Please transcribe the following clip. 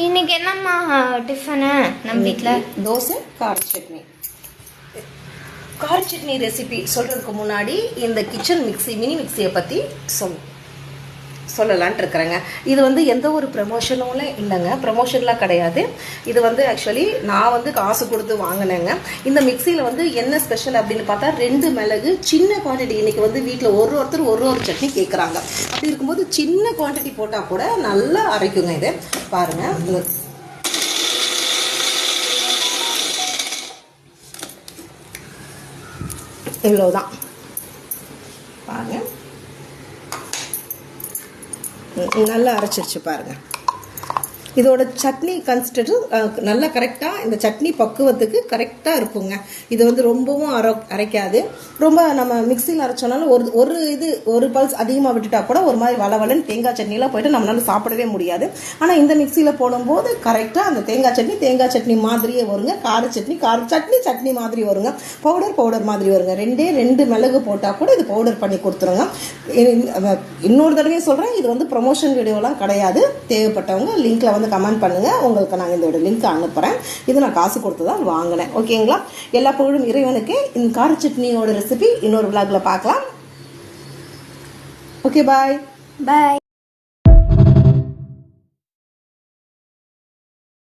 இன்னைக்கு என்னம்மா டிஃபனு நம்ம வீட்டில்? தோசை கார சட்னி. கார சட்னி ரெசிபி சொல்கிறதுக்கு முன்னாடி இந்த கிச்சன் மினி மிக்சியை பற்றி சொல்லலான்ட்டு இருக்கிறேங்க. இது வந்து எந்த ஒரு ப்ரமோஷனும் இல்லைங்க, ப்ரமோஷன்லாம் கிடையாது. இது வந்து ஆக்சுவலி நான் வந்து காசு கொடுத்து வாங்கினேங்க. இந்த மிக்சியில் வந்து என்ன ஸ்பெஷல் அப்படின்னு பார்த்தா 2 மிளகு சின்ன குவான்டிட்டி. இன்றைக்கி வந்து வீட்டில் ஒருத்தர் ஒரு சட்னி கேட்குறாங்க. அப்படி இருக்கும்போது சின்ன குவான்டிட்டி போட்டால் கூட நல்லா அரைக்குங்க. இது பாருங்கள், இவ்வளோதான் பாருங்க, நல்லா அரைச்சிருச்சு பாருங்க. இதோட சட்னி கன்சிஸ்டன்ஸ் நல்லா கரெக்டாக, இந்த சட்னி பக்குவத்துக்கு கரெக்டாக இருக்குங்க. இது வந்து ரொம்பவும் அரைக்காது. ரொம்ப நம்ம மிக்சியில் அரைச்சோனாலும் ஒரு பல்ஸ் அதிகமாக விட்டுட்டா கூட ஒரு மாதிரி வளவலன்னு தேங்காய் சட்னிலாம் போயிட்டு நம்மளால சாப்பிடவே முடியாது. ஆனால் இந்த மிக்சியில் போடும்போது கரெக்டாக அந்த தேங்காய் சட்னி மாதிரியே வருங்க. கார சட்னி மாதிரி வருங்க. பவுடர் மாதிரி வருங்க. 2 மிளகு போட்டால் கூட இது பவுடர் பண்ணி கொடுத்துருங்க. இன்னொரு தடவையும் சொல்கிறேன், இது வந்து ப்ரொமோஷன் வீடியோலாம் கிடையாது. தேவைப்பட்டவங்க லிங்க்ல வந்து கமெண்ட் பண்ணுங்க, உங்களுக்கு நான் இதோட லிங்க் அனுப்புறேன். இது நான் காசு கொடுத்து தான் வாங்கினேன். ஓகேங்களா? எல்லா புகழும் இறைவனுக்கு. இந்த கார சட்னியோட ரெசிபி இன்னொரு விளாக்ல பார்க்கலாம். ஓகே, பாய்.